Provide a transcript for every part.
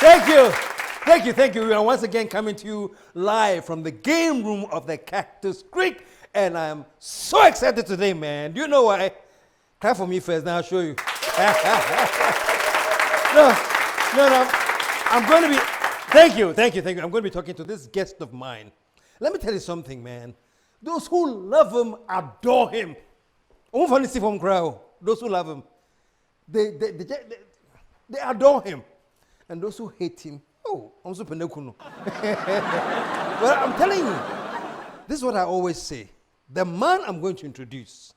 Thank you. We are once again coming to you live from the game room of the Cactus Creek, and I'm so excited today, man. Do you know why? Clap for me first, then I'll show you. No. I'm going to be, thank you. I'm going to be talking to this guest of mine. Let me tell you something, man. Those who love him adore him. Those who love him, they adore him. And those who hate him, I'm super nekuno. But I'm telling you, this is what I always say. The man I'm going to introduce,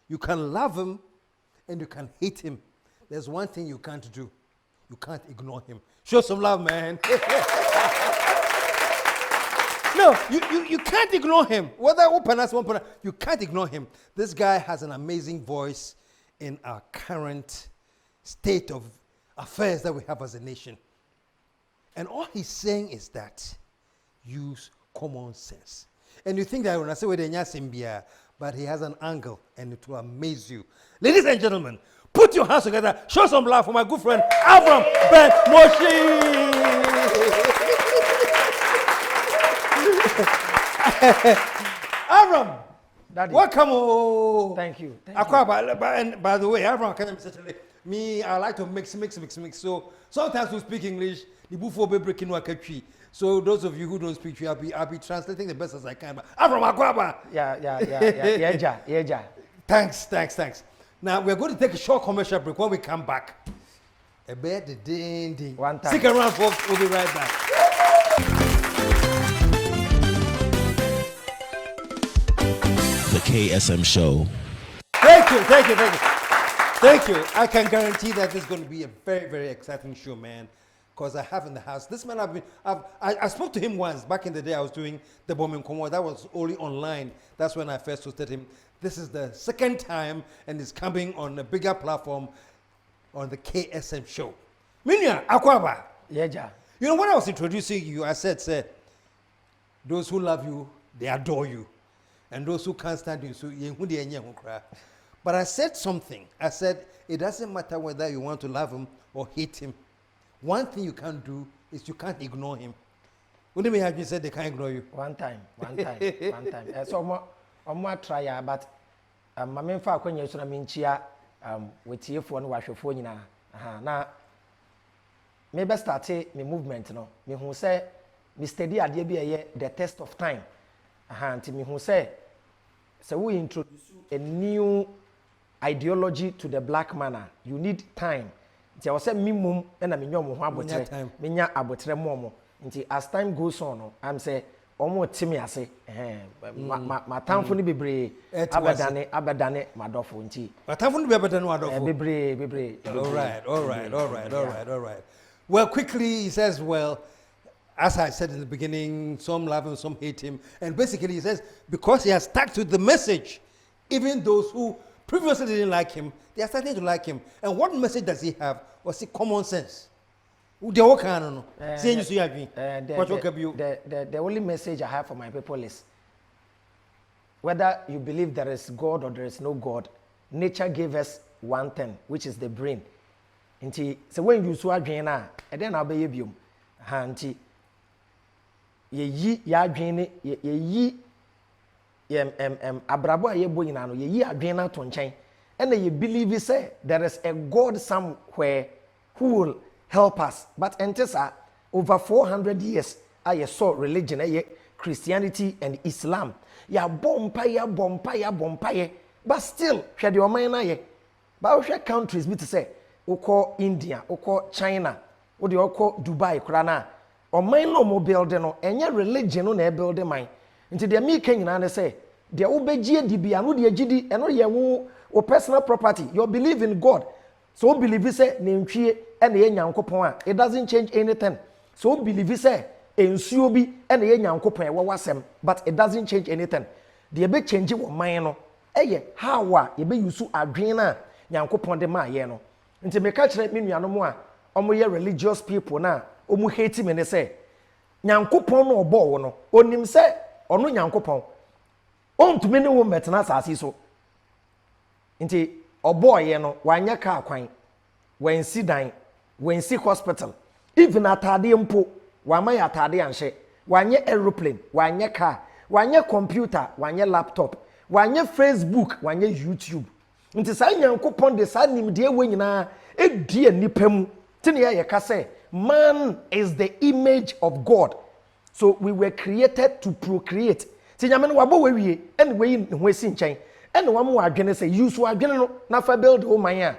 you can love him and you can hate him. There's one thing you can't do. You can't ignore him. Show some love, man. No, you can't ignore him. Whether open as one, you can't ignore him. This guy has an amazing voice in our current state of affairs that we have as a nation. And all he's saying is that use common sense. And you think that when I say we're the but he has an angle and it will amaze you. Ladies and gentlemen, put your hands together. Show some love for my good friend Avram Ben Moshe. Avram, Daddy. Welcome. Thank you. And by the way, Avram can certainly me. I like to mix. So sometimes we speak English. The before we breaking wakatri. So those of you who don't speak, I'll be translating the best as I can. Avram Akwaba. Yeah. Thanks. Now we're going to take a short commercial break. When we come back, a bed ding. One time. Stick around, folks. We'll be right back. The KSM Show. Thank you. I can guarantee that this is going to be a very, very exciting show, man. Because I have in the house, this man I spoke to him once back in the day. I was doing the Bombing Convo. That was only online. That's when I first hosted him. This is the second time, and it's coming on a bigger platform on the KSM Show. Minya Akwaba. Yeah. You know, when I was introducing you, I said, those who love you, they adore you. And those who can't stand you, so you cry. But I said something. I said, it doesn't matter whether you want to love him or hate him. One thing you can't do is you can't ignore him. What do you mean? Have you said they can't ignore you? One time. So I'm more try, but my main fact when you're so minchia with your phone, wash your phone now. Maybe start my movement. No, me who say, me steady idea be the test of time. To me who say, so we introduce a new ideology to the black man. You need time. I was saying minimum and I mean minya abotre momo. As time goes on, I'm say omo timi ase ma tamfo ni bebre abadane madofo nti ma tamfo ni abadane madofo bebre. All right. Well, quickly he says, well, as I said in the beginning, some love him, some hate him, and basically he says because he has stuck to the message, even those who previously didn't like him, they are starting to like him. And what message does he have? Was it common sense? The only message I have for my people is whether you believe there is God or there is no God, nature gave us one thing, which is the brain. So when you saw and then I'll be you. Ye abrabo aye boyina no ye adwena to nchen and you believe say there is a God somewhere who will help us, but entesa over 400 years I saw religion Christianity and Islam ya bompaye but still hwe de oman na ye ba hwe countries be to say oko India oko China wo de oko Dubai kura na oman no mo build no enye religion no na build man. Into the me can you say, the obeji di be anu de agidi eno ye wo personal property. You believe in God. So believe say nentwie e na ye nyankopon a it doesn't change anything. So believe say ensuo bi e na ye nyankopon e wo wasem but it doesn't change anything. The be change wo man no eye how a ye be use adwen na nyankopon de ma ye no. Nti me ka kire me nuano mo a omo ye religious people na omu hate me ne say nyankopon no obo wo no onim say ono nyankopon ontumi ne wo metena asase so nti oboye no wanya ka kwan wansi dan wansi hospital even atade mpo wama ya atade anhye wanye aeroplane wanye car wanye computer wanye laptop wanye Facebook wanye YouTube nti sa nyankopon de sa nimde we nyina edie nipa mu tene ya yeka say man is the image of God, so we were created to procreate. Ti nyame no wabo we and we ho esi nchen and wam wa adwene say use wa adwene no na fa build o man a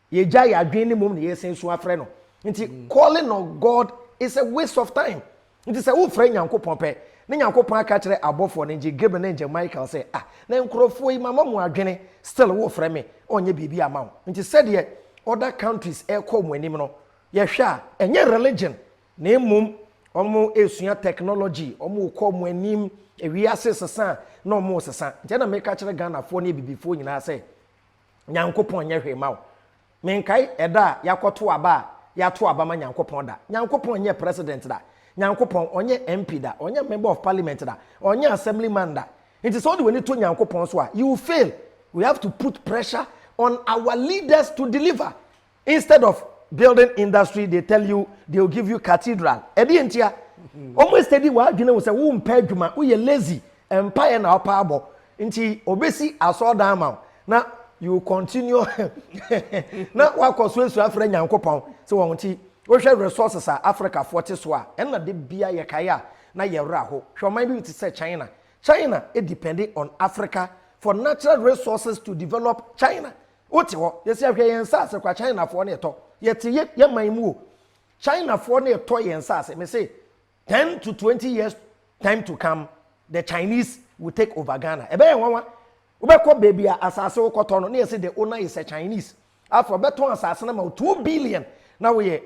ye gya ya adwene ni mom na ye sen so afre no nti calling on God is a waste of time. Nti say wo frɛ nyankopon pɛ ne nyankopon aka kyerɛ abɔfo ne nje Gabriel ne nje Michael say na nkrofo yi mama mu adwene still wo frɛ me onye bibi ama wo. Nti said ye other countries e kɔ mu anim no ye hwa enye religion na emum omo esua technology omo kɔ mu anim ewi ase sesa na omo sesa nti na meka kyerɛ Ghana fo ne bibifo nyina say nyankopon nye hwe ma wo menkai eda yakoto aba yato aba ma nyankopon da nyankopon nye president da nyankopon onye MP da onye member of parliament da onye assemblyman da nti so de we ni to nyankopon so a you fail. We have to put pressure on our leaders to deliver. Instead of building industry, they tell you they'll give you cathedral. Edi entia almost steady wa adwene wo say wo mpa adwuma wo ye lazy empire na opabo nti obesi asoda ma na you continue na wa koso afra nyankopon so won ti wo hwe resources a Africa 40 so a en na de bia ye kaya na ye wra ho hwoman bi ti say China it depending on Africa for natural resources to develop. China oti ho ye say hwe yen sa se kwa China for na eto ye ti ye man mu China for na eto yen sa se me say 10 to 20 years time to come, the Chinese will take over Ghana. Ebe yen wanwa ubeko baby asase ukoto no na say the owner is a Chinese. After beton asase na ma 2 billion na we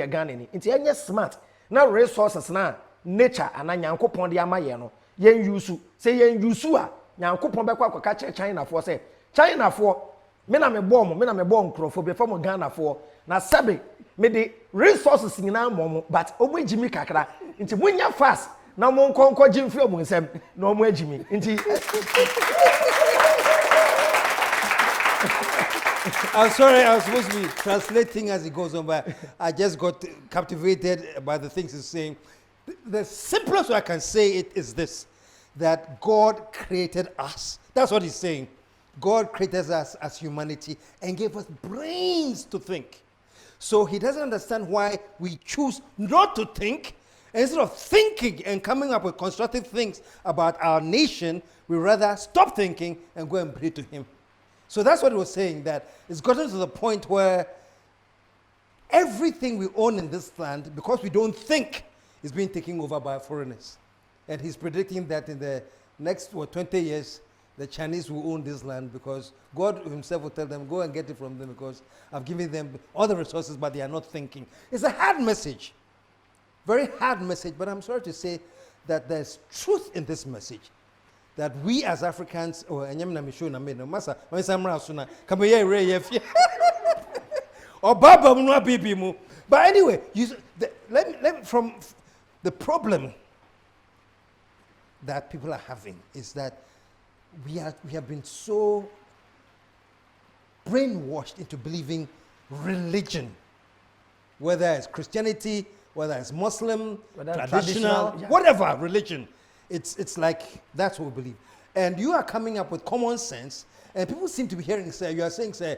Ghana ni. Nti enye smart na resources na nature ana nyankopon de ama ye no yen yusu say yen yusu a nyankopon beko akoka che China for say China for me na me bom nkrofo be from Ghana for na sabe me the resources nyina mom but omo ejimi kakra nti munya fast na mo nkonko jimfi omo nsem na omo ejimi nti I'm sorry, I was supposed to be translating as it goes on, but I just got captivated by the things he's saying. The simplest way I can say it is this, that God created us. That's what he's saying. God created us as humanity and gave us brains to think. So he doesn't understand why we choose not to think. Instead of thinking and coming up with constructive things about our nation, we rather stop thinking and go and pray to him. So that's what he was saying, that it's gotten to the point where everything we own in this land, because we don't think, is being taken over by foreigners. And he's predicting that in the next 20 years, the Chinese will own this land because God himself will tell them, go and get it from them because I've given them all the resources, but they are not thinking. It's a hard message, very hard message, but I'm sorry to say that there's truth in this message. That we as Africans, or but anyway, from the problem that people are having is that we have been so brainwashed into believing religion, whether it's Christianity, whether it's Muslim, whether traditional, whatever religion. It's like that's what we believe. And you are coming up with common sense, and people seem to be hearing say, you are saying, say,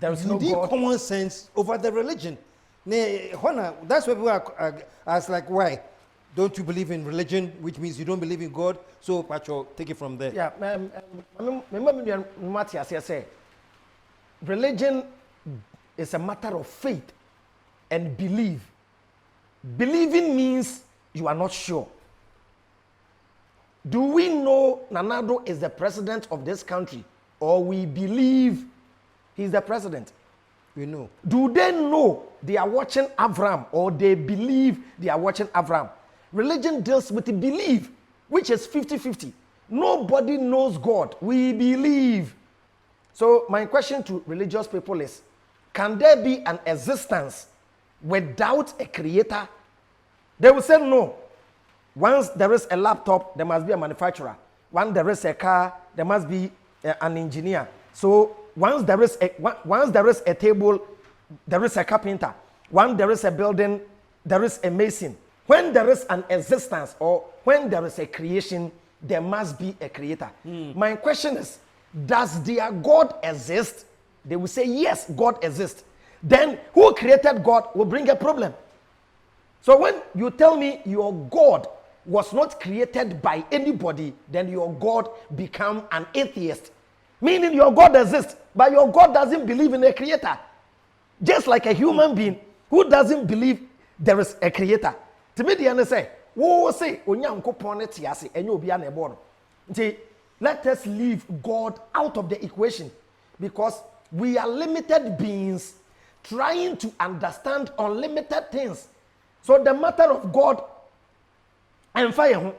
there's you no need God. Common sense over the religion. That's why people are ask like, why? Don't you believe in religion, which means you don't believe in God? So, Pacho, take it from there. Yeah, remember Matthias say, religion is a matter of faith and belief. Believing means you are not sure. Do we know Nanado is the president of this country, or we believe he's the president? We know. Do they know they are watching Avram, or they believe they are watching Avram? Religion deals with the belief, which is 50-50. Nobody knows God. We believe. So my question to religious people is, can there be an existence without a creator? They will say no. Once there is a laptop, there must be a manufacturer. Once there is a car, there must be an engineer. So once there is a table, there is a carpenter. When there is a building, there is a mason. When there is an existence or when there is a creation, there must be a creator. My question is, does their God exist? They will say, yes, God exists. Then who created God will bring a problem. So when you tell me your God was not created by anybody, then your God become an atheist. Meaning your God exists, but your God doesn't believe in a creator. Just like a human being who doesn't believe there is a creator. To me, the say, "Wo say onyankopon ete ase enye obi na ebo no." Nti let us leave God out of the equation because we are limited beings trying to understand unlimited things. So the matter of God and fire,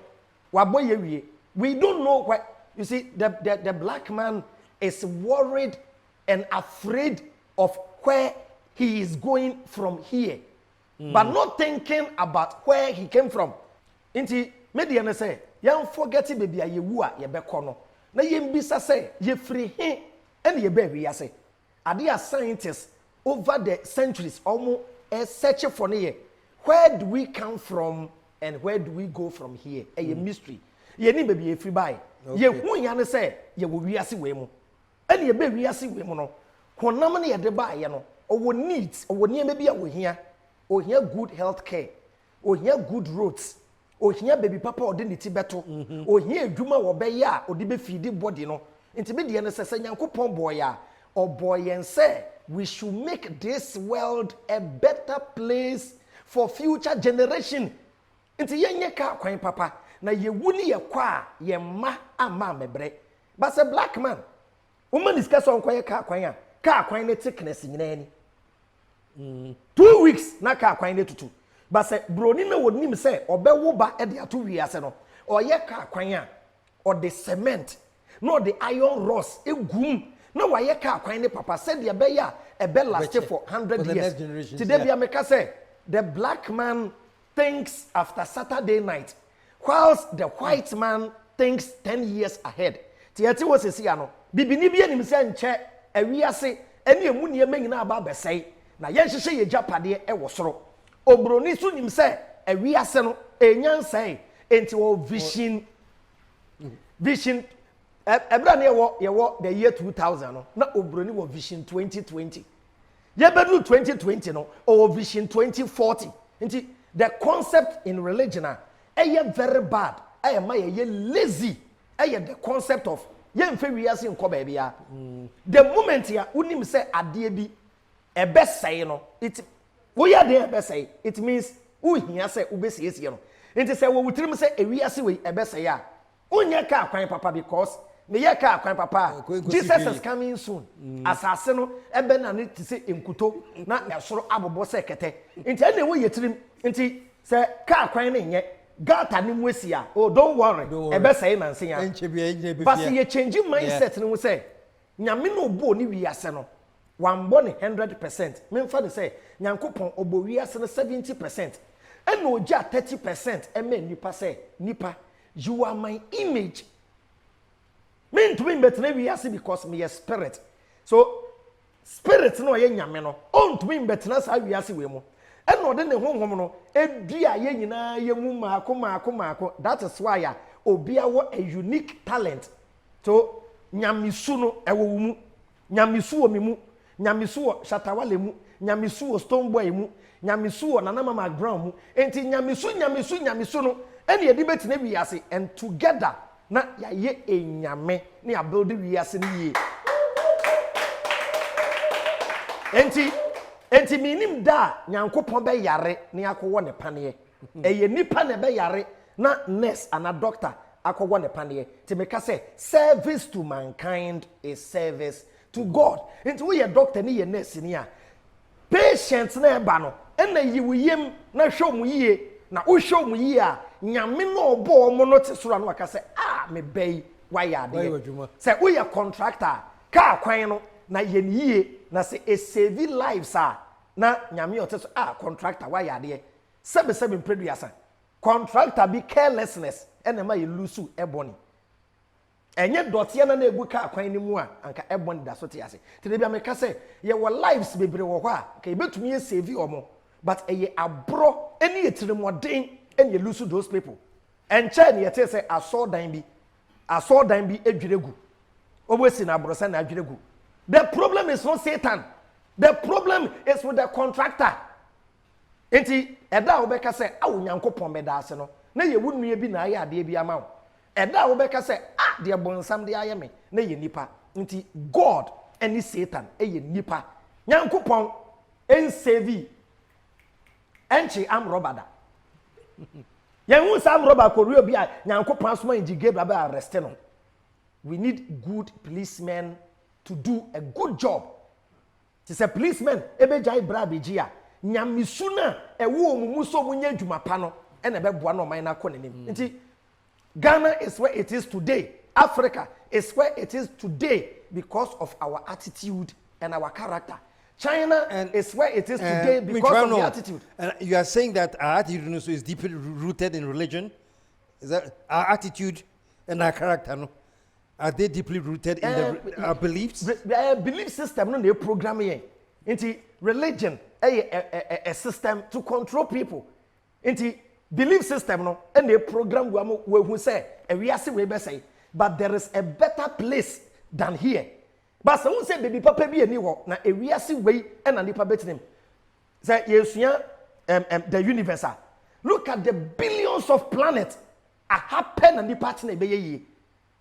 we don't know why. You see, the black man is worried and afraid of where he is going from here, but not thinking about where he came from. Inti media say, "Yan forget baby ayewu a yebekɔ no." Na yembisa say, "Ye free he and ye baby ya say." Are there scientists over the centuries almost searching for ne? Where do we come from and where do we go from here? A mystery. Ye ni baby ye free by. Ye hu yan say ye wo wiase we mu. And ye be wiase we mu no. Honam ne ye de ba ye no. Owo needs, owo niam bia wo hia. O hia good health care. O hia good roads. O hia baby papa odi ne ti beto. O hia adwuma wo be ya odi be feed body no. Nti be de ne sese Nyankopon boy ya. Or boy and say we should make this world a better place for future generation. Nti yenye ka kwan papa na ye wuni ye kwa ye ma ama mebre. But a black man, woman is case on kwa ka kwan ne thickness nyina ni. 2 weeks na ka kwan ne tutu. But say broni na wonim say obewo ba e de ato wiase no. Or ye ka kwan a or the cement, no the iron rods egum. No why ye ka kwan ne papa said the be ya e be last for 100 years. Today be make say the black man thinks after Saturday night, whilst the white man thinks 10 years ahead. Tiati was a siano. Bibini bi anim se nche awiase ene emu ne ma nyina aba besai. Na ye hye ye japade e wo soro. Obroni so nim se awiase no enyansai enti wo vision ebra ne ye wo the year 2000 no na obroni wo vision 2020. Ye bedu 2020 no or vision 2040. Nti the concept in religion very bad. Ye lazy. The concept of ye mfe wiase nko ba bia. The moment ya unim say ade bi e be say no it wo ya de e be say it means wo hia say wo be siesie no. Nti say wo wutirim say e wiase we e be say ya. Onye ka akwan papa because me ye ka akwan papa Jesus is coming soon. Asase no ebe na ne ti say enkuto na esoro abobo say kete. Nti ene wo yetirim nti say ka akwan ne nye gata ni mwesia. Oh don't worry. Ebe say na nse ya. But ye change mindset no say nyame no obo ni wiase no wambo ne 100%. Memfa de say Nyankopon obo wiase no 70%. Ene oja 30% eme nipa say nipa you are my image. Me to me better we ask because me a spirit. So spirit no ye nyame no. On to me better sa we ask we mo. E no de ne honhom no edua ye nyina ye mu maako. That is why ya obia wo a unique talent. So nyamisu no e wo mu. Nyamisu wo me mu. Nyamisu wo Shatawale mu. Nyamisu wo Stoneboy mu. Nyamisu wo Nana Mama Brown mu. Enti nyamisu no ene ye di betina we ask and together na ya ye enyame na ya build wiase ni ye enti minim da Nyankopon be yare na yakowo ne pane eye nipa na be yare na nurse ana doctor akowo ne pane ti me ka say service to mankind is service to God. Enti we ye doctor ni ye nurse ni a patient na eba no ena yi wiyem na hwo mu yie na wo hwo mu yie a nyame no obo mo no te soro no aka say me bay why ya de say we ya contractor ka kwan no na ye ni yie na say e save lives na nyame o te so contractor why ya de sebe producer contractor be carelessness ene ma ye lusu ebony enye dotie na egu ka kwan ni mu a anka ebony da so te ase te bia me ka say ye wo lives bebre wo ho a ka ebetumi ye save omo but a bro any etiremodin and you lose those people. And China yet say I saw Dimby edwiregu. Always in Abrosan edwiregu. The problem is not Satan. The problem is with the contractor. Enti eda obeka say a Onyankopon beda ase no. Na ye wunu bi na aye ade bi ama wo. Eda obeka say ah de bonsam de aye me na ye nipa. Nti God and Satan eye nipa. Nyankopon en save enchi am robada. Yen hu sam roba korio bi a Nyankopon asoma nji Gabriel ba arrest no. We need good policemen to do a good job. It's a policeman ebe jai bra beji a nyamisuna ewo omumu so munye adwuma pa no ene be boa no man na kɔ nenim. Nti Ghana is where it is today. Africa is where it is today because of our attitude and our character. China is where it is today because of the attitude. And you are saying that our attitude is deeply rooted in religion? Is that our attitude and our character? No? Are they deeply rooted in our beliefs? Belief system no dey program here. Into religion a system to control people. Into belief system no and they program we who say we say, but there is a better place than here. But someone say baby papa bi ani ho na ewiase wei and na nipa betim. Say yesua the universe. Look at the billions of planets a happen na nipa tena be ye.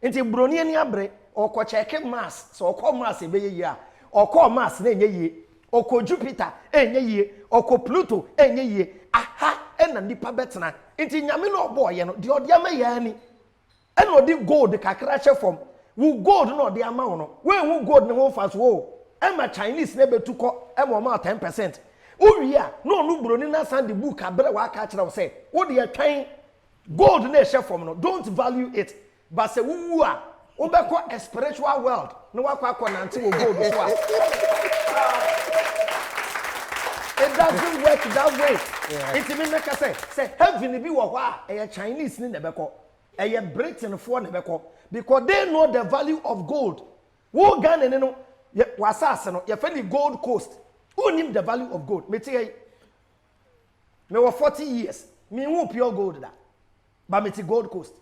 Nti broni ani abre okọ check Mars so okọ Mars ebe ye a okọ Mars na enye ye okọ Jupiter enye ye okọ Pluto enye ye aha na nipa betena nti nyame no obo ye no de ode ama ye ani e no odi gold kakra che form wo gold no ode ama wo no we hu gold ne ho fast wo e ma Chinese na betu ko e mo ma 10%. Uwi a no no broni na sand book abre wa ka kira wo say wo de atwan gold na che form no don't value it. But say woo a obeko a spiritual world no wakwa nante wo gold so a it doesn't work that way. It mean make say heaven be wo a Chinese ni na beko Britain for na beko because they know the value of gold. Wo Ghana ni no wasase no ye fa the Gold Coast. Who knew the value of gold? Me tell me were 40 years me who pure gold da but me Gold Coast.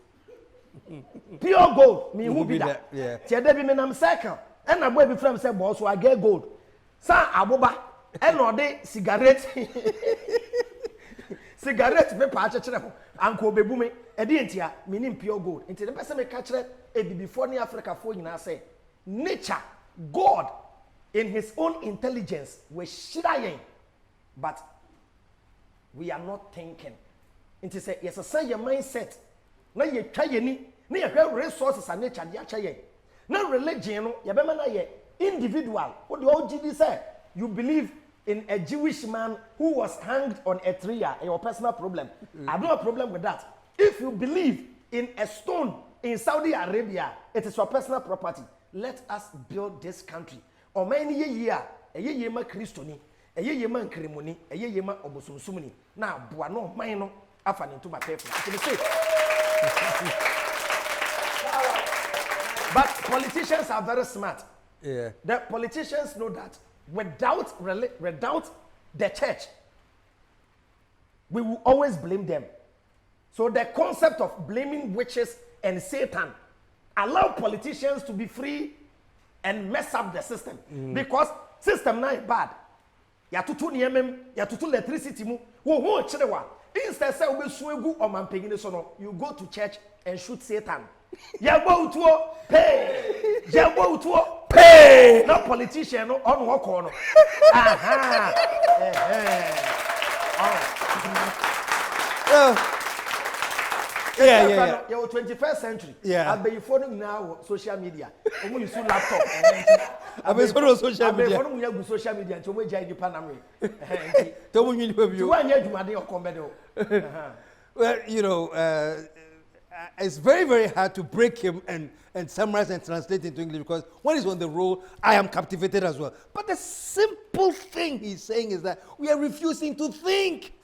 Pure gold, me who be that. Yeah. Tiade bi me nam circle. And na boy be from say boss so I get gold. Sa aboba and no dey cigarette. Cigarette me pa chechere ho. Anko bebu me. E dey entia me nim pure gold. Enti the person me ka chere e bi before ni Africa fo nyina say nature God in his own intelligence we shirayen but we are not thinking. Enti say yes say your mindset. Na ye twa ye ni na ye hwe resources and nature dia twa ye na religion no ye be ma na ye individual what the OGD say you believe in a Jewish man who was hanged on a tree your personal problem. I don't have a problem with that. If you believe in a stone in Saudi Arabia it is your personal property. Let us build this country o man ye ye ma Christoni ye ma nkremoni ye ma obosumsumni na boa no man no afa ne to ba people. But politicians are very smart. Yeah. The politicians know that without the church, we will always blame them. So the concept of blaming witches and Satan allow politicians to be free and mess up the system. Because system now is bad. Ya tutu niemem, ya tutu electricity mu, wo chirewa. Instead say we suegu or mampegine so no, you go to church and shoot Satan. Yabo utuo pay. Yabo utuo pay. No politician no on work on. Aha. Yeah. You're 21st century. Yeah. I'll be phoning now social media. Omo use laptop. I'll be phoning social media. I'll be phoning social media. To we jai the Panama. To we need to be. To we need to be on Well, you know, it's very, very hard to break him and summarize and translate into English because when he's on the roll, I am captivated as well. But the simple thing he's saying is that we are refusing to think.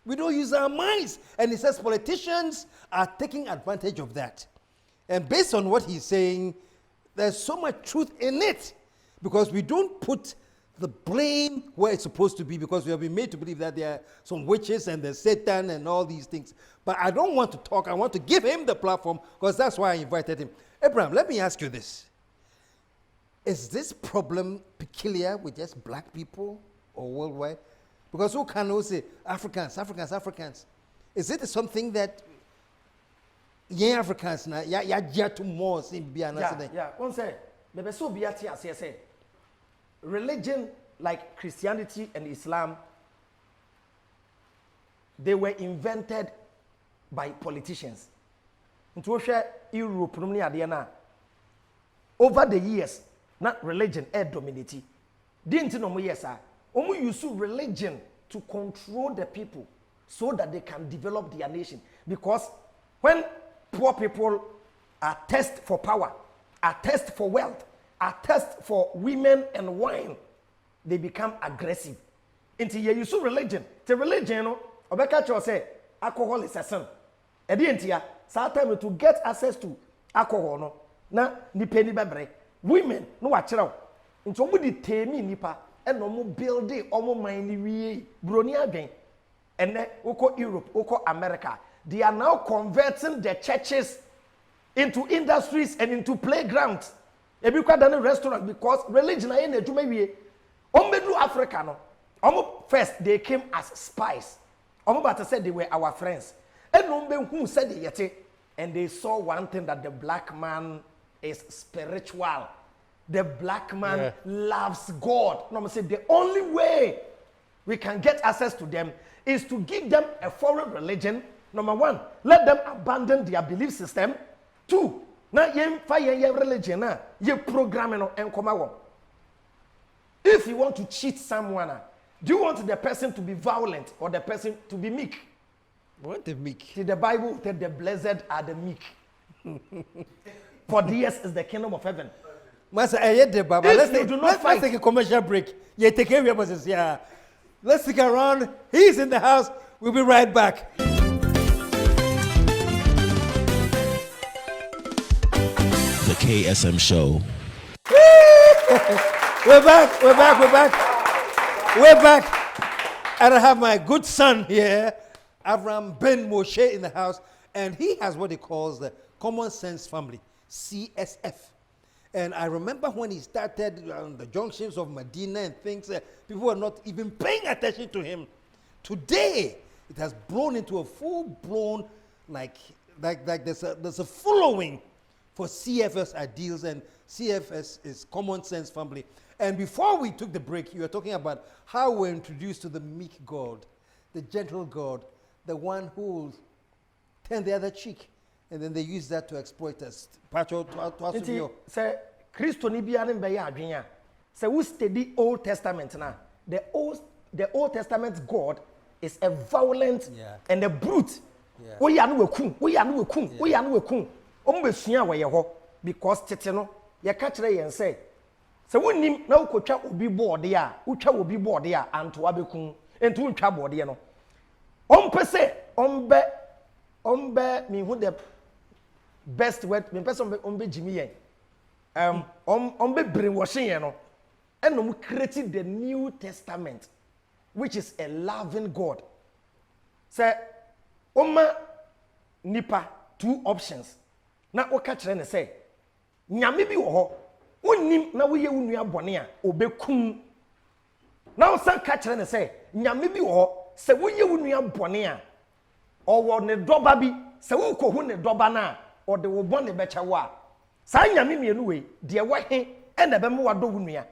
We don't use our minds. And he says politicians are taking advantage of that. And based on what he's saying, there's so much truth in it because we don't put the blame where it's supposed to be, because we have been made to believe that there are some witches and there's Satan and all these things. But I don't want to talk. I want to give him the platform, because that's why I invited him. Avram, let me ask you this. Is this problem peculiar with just black people or worldwide? Because who can also say Africans? Is it something that Africans now to more seem to be an accident? Yeah. One say, maybe so be at say, religion like Christianity and Islam, they were invented by politicians. Into Europe, over the years, not religion, dominated. Didn't you know, yes, sir? Only use religion to control the people so that they can develop their nation. Because when poor people are thirst for power, are thirst for wealth, are thirst for women and wine, they become aggressive. Into you use religion. The religion, no, Obeka say alcohol is a sin. Edientia, sometimes to get access to alcohol, no, na ni penny bebre. Women, no watch out. Into somebody temi nipa. And no more building, almost mine, Brony again. And then Oko Europe, Oko America. They are now converting the churches into industries and into playgrounds. If you can a restaurant, because religion I ain't to maybe Ombedu Africa no. First they came as spies. But said they were our friends. And who said it yet? And they saw one thing, that the black man is spiritual. The black man loves God. No, I say the only way we can get access to them is to give them a foreign religion. Number one, let them abandon their belief system. Two, na yen fire religion na ye programming and come out. If you want to cheat someone, do you want the person to be violent or the person to be meek? What the meek? See, the Bible said the blessed are the meek. For theirs is the kingdom of heaven. Master, let's take a commercial break. Yeah, take care of your business. Yeah. Let's stick around. He's in the house. We'll be right back. The KSM Show. We're back. And I have my good son here, Avram Ben Moshe, in the house. And he has what he calls the Common Sense Family, CSF. And I remember when he started on the junctions of Medina and things, people were not even paying attention to him. Today, it has blown into a full-blown, like there's a following for CFS ideals, and CFS is Common Sense Family. And before we took the break, you were talking about how we're introduced to the meek God, the gentle God, the one who will turn the other cheek. And then they use that to exploit us. Say, Christo ni bia ne ya adwenya. Say we study Old Testament now. The Old Testament God is a violent and a brute. We ya no wekum. Ombesua we ye ho because tete no ye ka kire yen say wonim na ukotwa obi board ya, utwa obi board ya anto abekun. Entu ntwa board ye no. Ompese ombe mi hu the best word me person ombe jimi yen ombe brainwashing yen no and created the New Testament, which is a loving God. Say oma nipa two options na oka kire ne say nyame bi wo ho wonim na wo ye wunua bone a obekum na wo san ka kire ne say nyame bi wo ho se wo ye wunua bone a owo ne doba bi se wo ko hu ne doba na or the bone becha wa sa nyame mienu we de wo he e na be mo wado wunua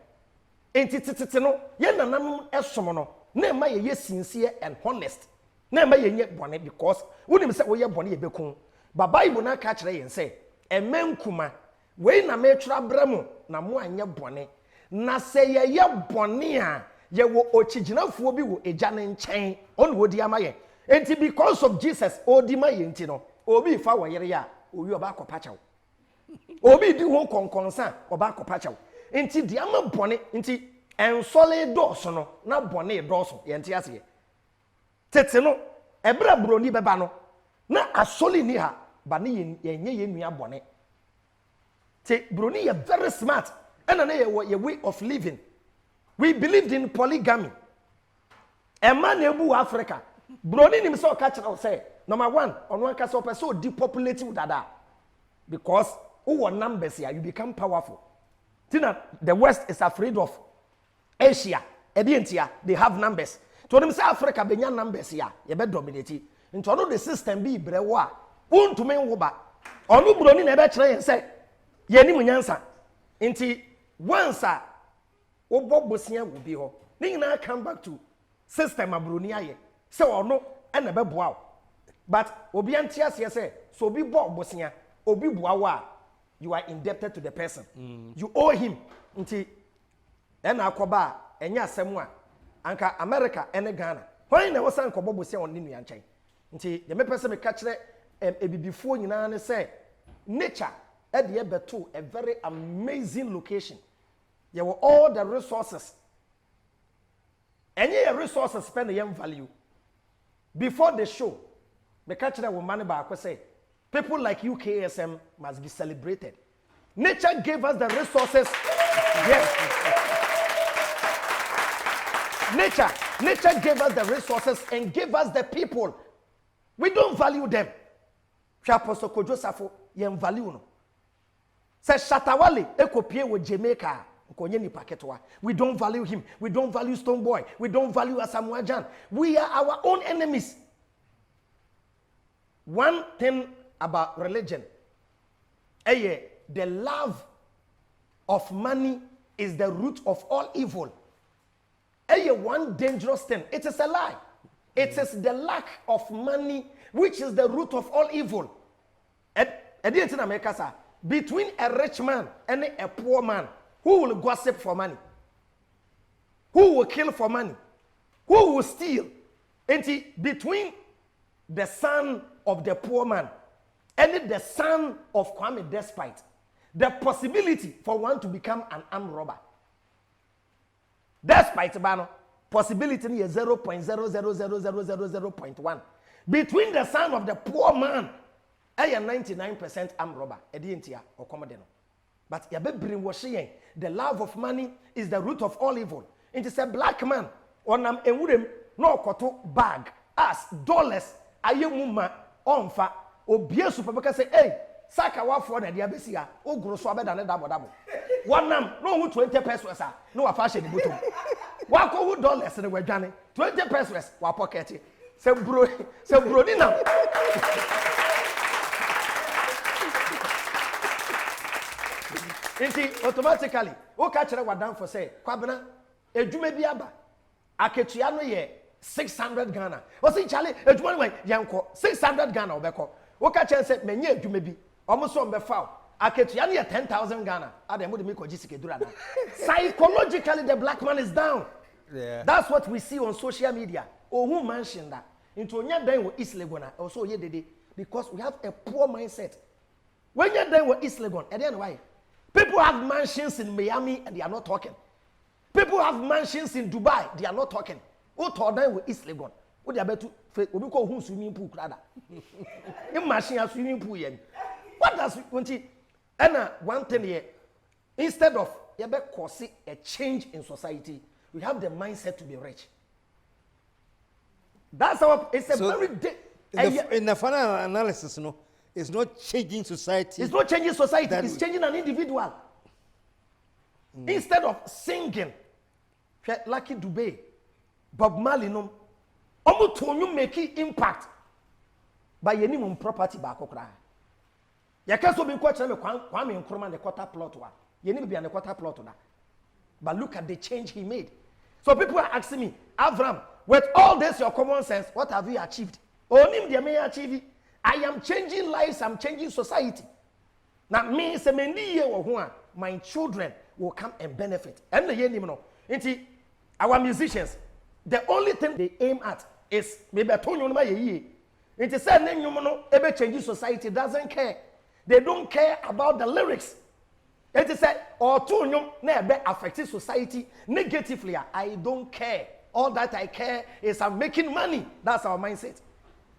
enti titete no ye nanam esom no na ma ye sincere and honest na ma ye nye bone because wonim se wo ye bone ye bekun ba Bible na ka kire yen se emenkuma we na me twra bramu na mo anya bone na se ye bone a ye wo ochiginafo bi wo eja ne nchen on wo di amaye enti because of Jesus odi ma ye enti no obi fa wo yere ya owi oba akopachaw obi di ho konkonsa oba akopachaw enti di ama bone enti ensole doso no na bone doso ye enti ase tete no ebra broni beba no na asole ni ha ba ne ye nye ye nua bone te broni ye very smart and na ye way of living We believed in polygamy. A man ebu Africa. Broni himself catch it say, number one, on one case of so depopulating dada. Because who numbers here, you become powerful. Tina, the West is afraid of Asia. Edientia, they have numbers. To them say Africa benya numbers here, you better dominate. Into all the system be brewa. Un to me woba. Onu broni nebe try and say, ye ni munyansa. Inti once obo bosia will be ho. Ning na come back to system abroni aye. Say or no and nebe boa. But obi antias say so be bo bosia obi boa. You are indebted to the person. You owe him. Nti then akoba enya asem anka America ene Ghana. Why na wosan ko bobosia on ninu yanchan. Nti the me person me catch ebibifo nyina ne say nature e de beto a very amazing location. There were all the resources. Any resources spend the value. Before the show, me catch that woman ba say people like you, KSM, must be celebrated. Nature gave us the resources. Yes. Nature gave us the resources and gave us the people. We don't value them. Apostle Kojo Safo, yen value no. Say Shatawale, ekopie with Jamaica. We don't value him. We don't value Stone Boy. We don't value Asamoah Gyan. We are our own enemies. One thing about religion, the love of money is the root of all evil. One dangerous thing, it is a lie. It is the lack of money which is the root of all evil. Between a rich man and a poor man, who will gossip for money? Who will kill for money? Who will steal? And between the son of the poor man and the son of Kwame Despite, the possibility for one to become an armed robber. Despite Bano, possibility is 0.0000000.1. Between the son of the poor man and 99% armed robber. Or Commodano. But the love of money is the root of all evil. It is a black man on no koto bag as dollars ayemuma onfa obie super say hey saka wa for na dia besia ogro so abeda ne dabo one nam no 20 pesos no wa fashion the bottom wa ko dollars ne wadwane 20 pesos wa pocket se bro ni nam Inti automatically o ka kire wadan for say kwabena edwuma bi aba aketua no ye 600 Ghana o say chale edwuma no yanko 600 Ghana obeko o ka kire say menye edwuma bi omo so mbefa aketua no ye 10,000 Ghana adam mo de me ko gisike dura na psychologically the black man is down. Yeah, that's what we see on social media. Oh, who mentioned that into onya dan wo East Legon also ye dede because we have a poor mindset. When you dan wo East Legon and then why people have mansions in Miami and they are not talking. People have mansions in Dubai, they are not talking. Who told them with East Legon? What they are about to we call who swimming pool rather. In machine a swimming pool yen. What does and one thing here, instead of causing a change in society, we have the mindset to be rich. That's our it's a so very in the final analysis, no. It's not changing society. It's not changing society. It's changing an individual. Instead of singing, Lucky Dube, Bob Marley, no, almost to you make impact by any property back. You can't so be quite sure Kwame Nkrumah the quarter plot one. You need to be on the quarter plot that. But look at the change he made. So people are asking me, Avram, with all this your common sense, what have you achieved? Only the may achieve. I am changing lives, I'm changing society. Now, me, my children will come and benefit. And our musicians, the only thing they aim at is maybe a tone it is said, ever changing society doesn't care. They don't care about the lyrics. It is said, or tone never affecting society negatively. I don't care. All that I care is I'm making money. That's our mindset.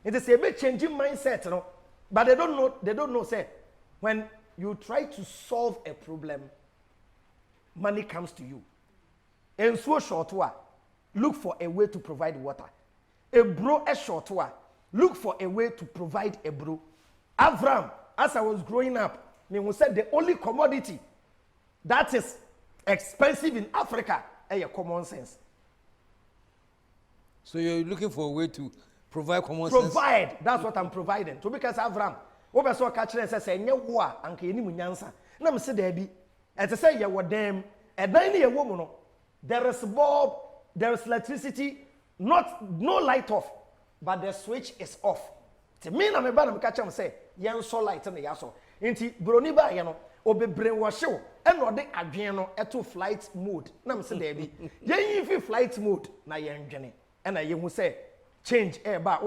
It is a bit changing mindset, you know? But they don't know, say, when you try to solve a problem, money comes to you. And so short wa, look for a way to provide water. A bro a short wa, look for a way to provide a bro. Avram, as I was growing up, me said the only commodity that is expensive in Africa is common sense. So you're looking for a way to provide common sense? Provide. That's what I'm providing. To because Avram, what I saw catching and say, "Nye wa anke ni munyansa." Na me say there be. As I say, you were them. A 9-year woman. There is bulb, there is electricity, no light off, but the switch is off. To me, na me ba na me catch am say, "Yen so light na yaso." Inti broni ba ye no, obe brainwash o, and no de adwen no eto flight mode. Na me say there be. Yen fi flight mode na yen dwene. And I will say, change ba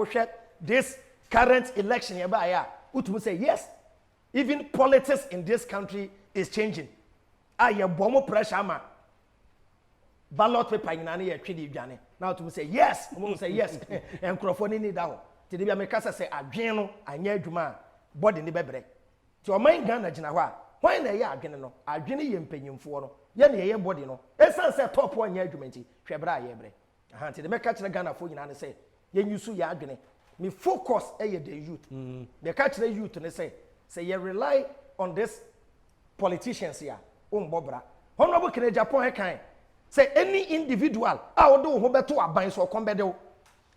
this current election ya will say yes. Even politics in this country is changing. You bomb pressure ma ballot paper in any trade. Now to say yes, we say yes. And microphone need that. Today be make say adwen no anya adwuma body ni bebre. To man Ghana gina hwa. Why na ye adwen no? Adwen ye mpanyimfo no. Ye na ye body no. Esan say top one nya adwuma nti hwebra ye bre. Until the make catch the Ghana for you and say, "Yen you su ya adwene." Me focus the youth. The catch the youth and say you rely on this politicians here. Bobra. Honorable Kene Japan kind. Say any individual, do beto aban so come bedo.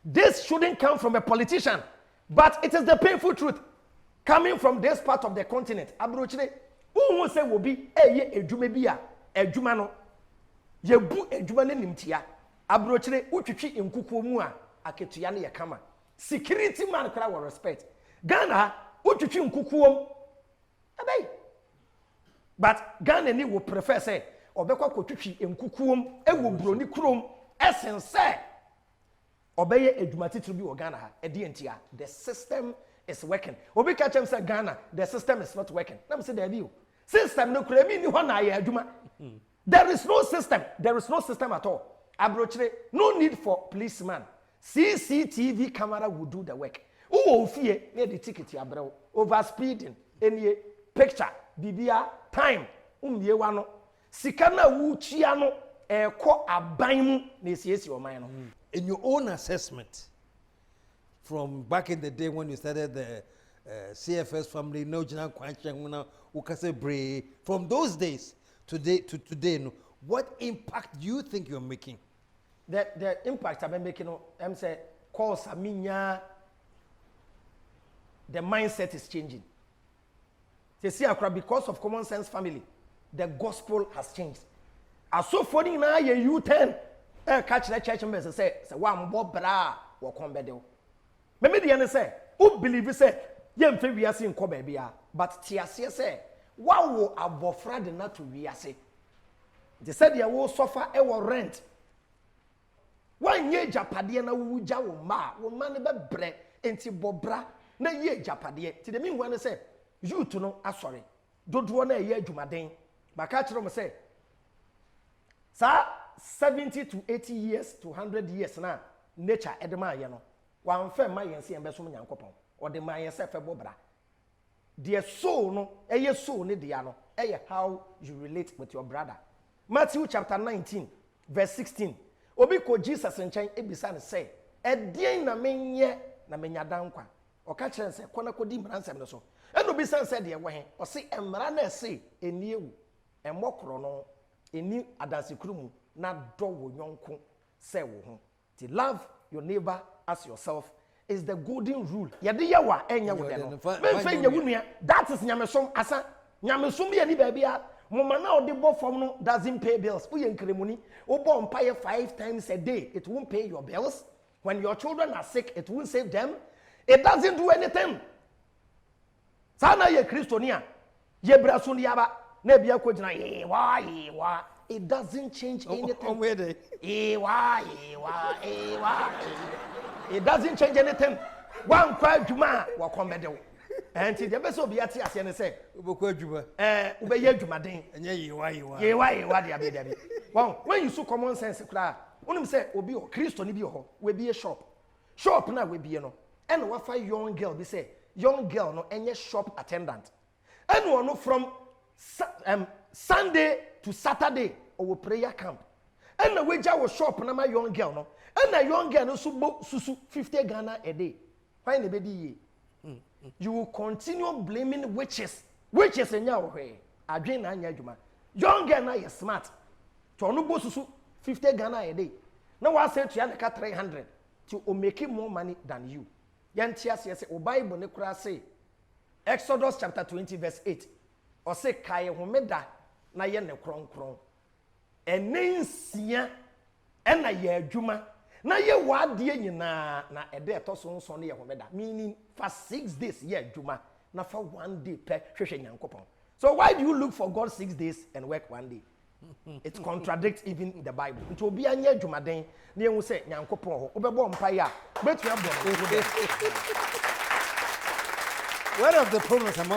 This shouldn't come from a politician, but it is the painful truth coming from this part of the continent. Abrochire, who say will be ye edwuma bia, edwuma no. Ye bu edwuma ne nimtia. Abrochire utwitwi nkukuo mu a aketua ne yakama security man kra wa respect Ghana utwitwi nkukuo abey but Ghana ni wo prefer say obekwa kotwitwi nkukuo ewo broni krom essence obeye edumatitru bi wo Ghana ha entia the system is working obi catch him say Ghana the system is not working na me say there be system no kra mi ni ho na ya aduma there is no system at all. Abrochire, no need for policeman. CCTV camera will do the work. Who fear near the ticket abro over speeding any picture bibia time ye wano sikana wu chiano ko aban na siesie o man no. In your own assessment from back in the day when you started the CFS family no jina kwanchen ukase bre from those days to today no, what impact do you think you're making? The impact I've been making, I'm saying, cause the mindset is changing. They see because of common sense family, the gospel has changed. As so for now, you turn, catch the church members say, one more bra, walk on bedo. Maybe the other say, who believe you say, yem fe we are seeing ko baby, but Tiasia say, wow, abofra de not to we are say. They said they will suffer a rent. One year Japadian wuja wo man be bre enti bobra na ye Japadie. Ti the mean when say you to know sorry. Dodo na ye adwumaden. Ba ka kire mo say sa 70 to 80 years to 100 years na nature edema ye no. Wan fa ma yense en be so nyankopon. O de ma yense fa bobra. The soul no eye soul ne dia no eye how you relate with your brother. Matthew chapter 19 verse 16. Obi ko Jesus nchen ebisa ne say edien na menye na menya dankwa o ka kire se kona kodi mransem no so eno bi san se de we o se emra na se eniewu emokro no eni adansekuru mu na do wo nyonko se wo ho to love your neighbor as yourself is the golden rule yede yawa enya wo de no me fe nya wunua that is nyamesom asa nyamesom ye ni ba bia mama na odi bo form no doesn't pay bills. Uye nkremuni obo mpaye 5 times a day. It won't pay your bills. When your children are sick, it won't save them. It doesn't do anything. Sana ye Kristonia. Ye brasun yaba. Ne bia ko jina wa. It doesn't change anything. It doesn't change anything. One kwa juma wa kombedewo. And the best of Yati as you say, Ubey Jumadin, and ye, why the well, when you so common sense, when say, Obi or Christo Nibio, will be a shop. Shop now will be no. And what five young girl be say, young girl no any shop attendant. And one from Sunday to Saturday or prayer camp. And the wager was shop na my young girl no. And a young girl no susu 50 Ghana a day. Why the baby? You will continue blaming witches. Witches in your way. Adwin na nya adwuma. Young girl na you smart. To no bo susu 50 Ghana a day. Now I say to you na 300 to make more money than you. Yantias yes o Bible ne kura say Exodus chapter 20 verse 8. Or say kai homeda na ye ne kronkron. Enensia ena ye adwuma na ye wade nyina na ede etoso nso ne ye homeda, meaning for 6 days ye adwuma na for 1 day per hwehwe nyankopon. So why do you look for God 6 days and work 1 day? It contradicts even the Bible. Nti obi anya adwuma den na ehu se nyankopon ho obebo mpae a betu abon. One of the problems I'm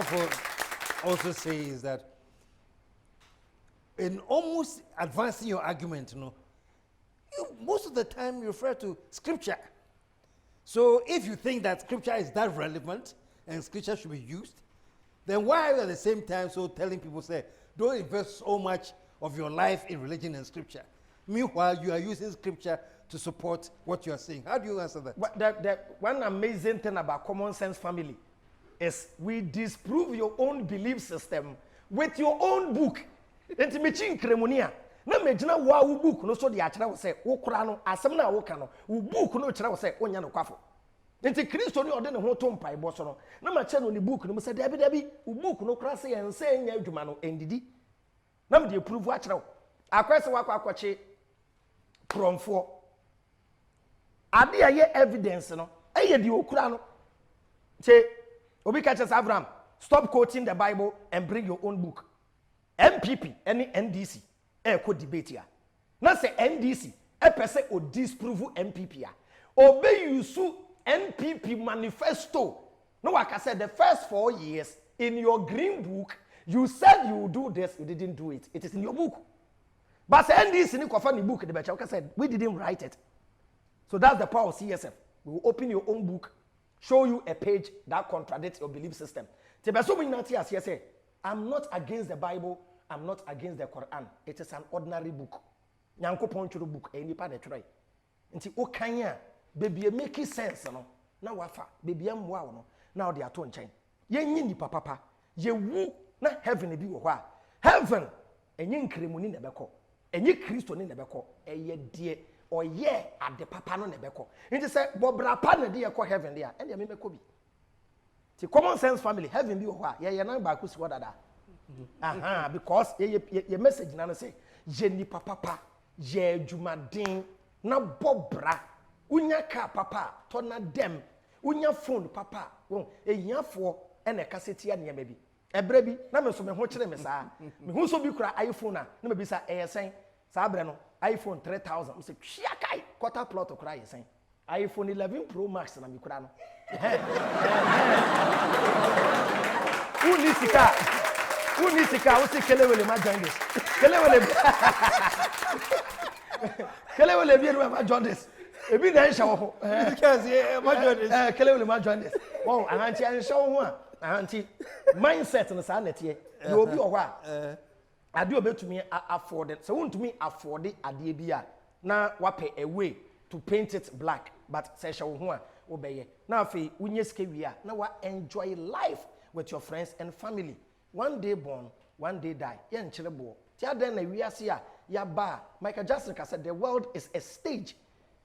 also say is that in almost advancing your argument, you most of the time you refer to scripture. So if you think that scripture is that relevant and scripture should be used, then why are you at the same time so telling people, say, don't invest so much of your life in religion and scripture? Meanwhile, you are using scripture to support what you are saying. How do you answer that? The one amazing thing about Common Sense Family is we disprove your own belief system with your own book. Enti mechi nkremonia na megina wa wo book no so de a kire wo se wo kura no asem na wo ka no wo book no kire wo se onya no kwafo. Enti Kristo ni ode ne ho to mpai bo so no na ma che no ni book no mo se dabi wo book no kura se yen se nya adwuma no endidi na me de prove a kire wo akwese wa akwache promfo ade aye evidence no eye de okura no che obi ka che Avram, stop quoting the Bible and bring your own book. MPP any NDC ko debate ya na say NDC pese o disprove MPP ya obey use NPP manifesto no waka said the first 4 years in your green book you said you would do this, you didn't do it. It is in your book, but NDC ni kofa ni book the becha said we didn't write it. So that's the power of CSF. We will open your own book, show you a page that contradicts your belief system. Tebeso minati as say I'm not against the Bible. I'm not against the Quran. It is an ordinary book. Nyankopon churu book. Any pa de try. Nti o kanya baby make sense no. Na wafa baby am wa no. Na de ato nchen. Ye nyi nipa papa. Ye wu na heaven bi wo hɔ a. Heaven enye nkremuni na bɛkɔ. Enye Kristo ni na bɛkɔ. Eye de oyɛ ade papa no na bɛkɔ. Nti sɛ bobra pa na de ye kɔ heaven de a. Ene me mɛkɔ bi. Ti Common Sense Family heaven bi wo hɔ a. Ye na ba ku si hɔ dada. Because your message now say je nipa papa je adwumaden na bobra unya ka papa to na dem unya phone papa won ehiafo e na kaseti ya ne bi ebre bi na me so me ho kire me saa me hu so bi kura iPhone na me bi sa eyesen saa bre no iPhone 3000 me say twia kai quarter plot kura eyesen iPhone 11 Pro Max na me kura no Unisika, usi kelewele ma join this. Kelewele bi ma join this. Ebi na nsha wo. Because ma join this. Kelewele ma join this. Wow, ahanti ansha wo a. Ahanti mindset no sa netie. You obi wo a. Ade obetumi afford it. So wontumi afford ade bi a na wape a way to paint it black, but say sha wo ho a wo beye. Na afi unye sika wi a na wa enjoy life with your friends and family. 1 day born, 1 day die. Yen chirebo. Tia den na wiase a ya ba. Michael Jackson said the world is a stage.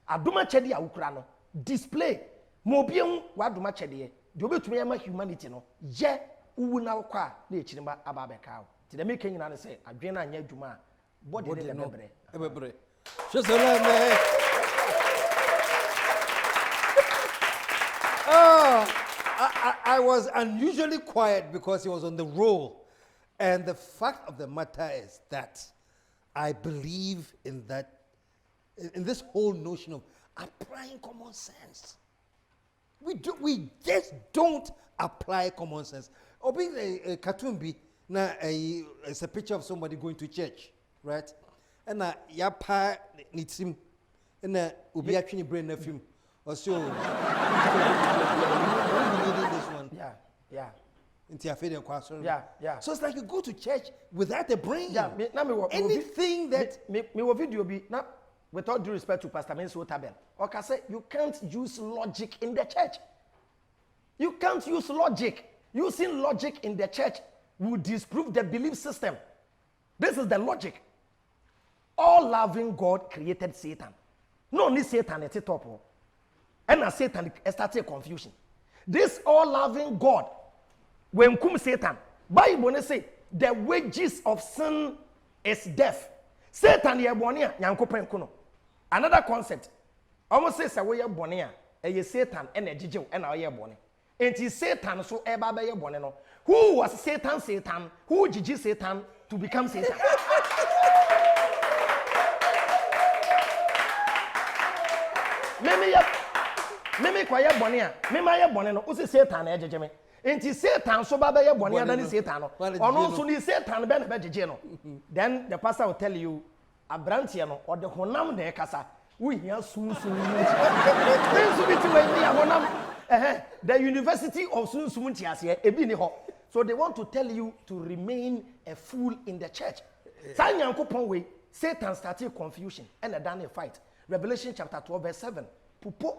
Aduma chede a ukura no. Display. Mo biem wa aduma chede. De obetumi ya ma humanity no. Je uwu na kwa na echirima aba beka o. Ti de make nyina no say adwen na anya adwuma body ne bebre. Bebre. Shosolame. Oh. I was unusually quiet because he was on the roll. And the fact of the matter is that I believe in this whole notion of applying common sense. We just don't apply common sense. Or being a cartoon it's a picture of somebody going to church, right? And yapa needs him and ubi actually brain a film or so. This one. Yeah. Yeah. So it's like you go to church without a brain. Yeah, anything that me will video be now with all due respect to Pastor Menso Tabel. Okay, say you can't use logic in the church. You can't use logic. Using logic in the church will disprove the belief system. This is the logic. All loving God created Satan. No, only Satan at the top. And Satan started confusion. This all loving God, when come Satan, Bible say the wages of sin is death. Satan ye bonia nyankopon kuno. Another concept. Almost says a way bonia, a Satan and a jijo and a ye boni. And it is Satan so eba be ye boneno. Who was Satan? Who jiji Satan to become Satan? Meme kwa ye bonia, mema ye boneno, o se Satan e jeje me. Enti Satan so ba be ye bonia than Satan no. Ono so ni Satan be na be jeje no. Then the pastor will tell you abrantie no or the honam na e kasa. We hia sunsun. The University of Sunsun Tiasie ebi ni ho. So they want to tell you to remain a fool in the church. Sa Nyankopon we Satan started confusion and a done a fight. Revelation chapter 12 verse 7. Pupo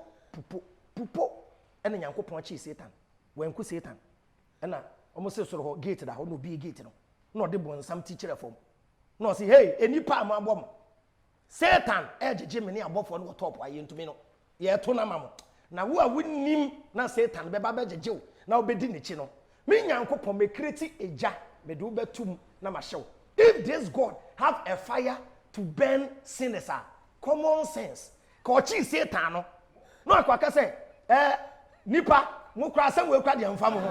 and Nyankopon chi Satan. When ku Satan. And almost say so gate da no be gate no. No de bon some teacher form. No say hey any pa ma bom. Satan edge Jimmy abofo no top aye ntumi no. Ye to na mamo. Na wo a wonnim na Satan be ba jejew na obedi ne chi no. Me Nyankopon me create eja me do betum na ma hyew. If this God have a fire to burn sinners, common sense. Ko chi Satan no. No akwaka say nipa mo kra say we kwa de mfa mo ho.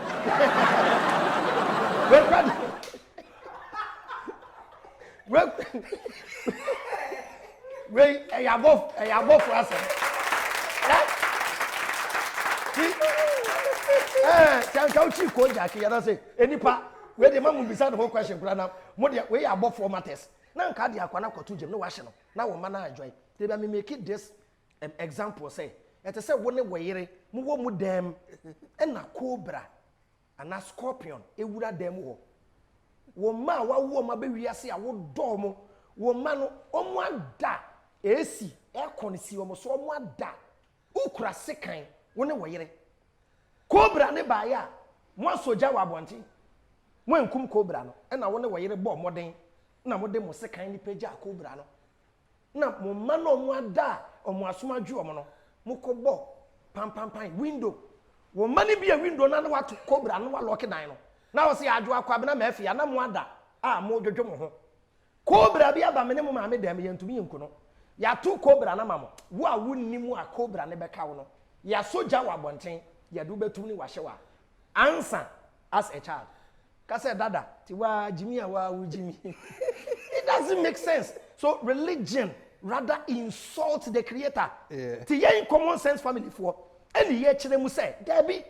We kwa we above for us. Can ko jaki ya say enipa we dey mamu bisa the whole question kura na mo dey we above for matters. Na nka dey akwa na kotu jem no wa hye no. Na wo ma na enjoy. They be make this example say it say wo ne weyere mo wo mu dem na cobra and scorpion ewura dem wo. Wo ma wa wo ma be wiase a wo do mo wo ma no omo ada esi ekonsi wo mo so omo ada ukura sekan wo ne weyere cobra ne ba ya mo soja wa bonti mo enkum cobra no na wo ne weyere bo moden na mo de mo sekan ni pagya cobra no na mo ma no mo ada omo asomaju omo no mo ko bo pam window wo ma ne bia window na wa to cobra no wa lock dan no na wo se adwo akwa be na ma afia na mo ada mo dwodwo mo ho cobra bia ba me ne mo ma me dem ye ntumi yenku no ya to cobra na mamo wo a wonnimu a cobra ne beka wo no ya soja wa bonten ya do betum ni wa hyewa answer as a child ka say dada ti wa jimi a wa wu jimi. It doesn't make sense. So religion rather insult the creator. Ti ye common sense family for any ye kire mu say there be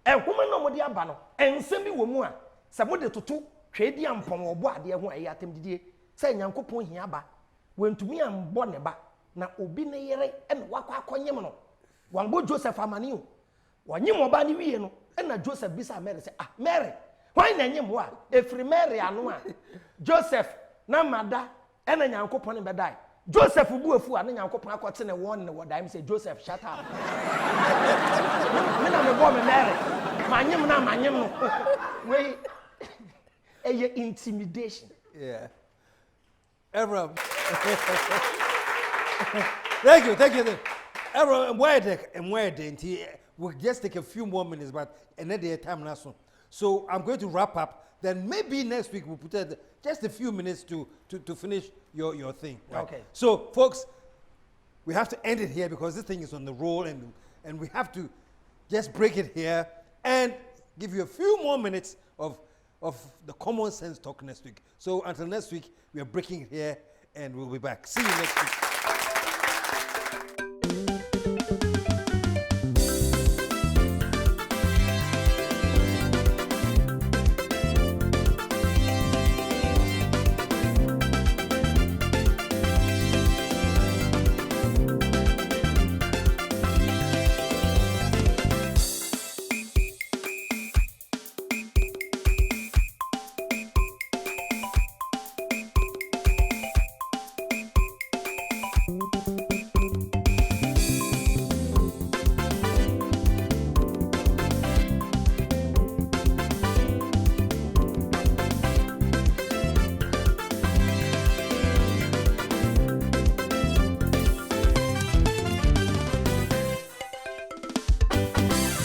enkoma no mo de aba no ensem bi wo mu a se mo de toto twedi ampon obo ade ho ayi atem didie say Nyankopon hia ba wentumi ambo ne ba na obi ne yere ene wakwa akonyem no wambo Joseph amani o wanyem oba ne wie no na Joseph bisa Mary say Mary why na nyem wo a efri Mary anu a Joseph na mada ene Nyankopon be dai Joseph bu afu a na Nyankopon akote ne won ne wodai say Joseph shut up. Me na me bo me Mary manyem na manyem no we eye intimidation. Yeah. Avram. Thank you. Avram, we'll just take a few more minutes, but another time now soon. So I'm going to wrap up. Then maybe next week we'll put just a few minutes to finish your thing. Right? Okay. So folks, we have to end it here because this thing is on the roll and we have to just break it here and give you a few more minutes of the common sense talk next week. So until next week, we are breaking it here and we'll be back. See you next week.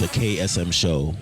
The KSM Show.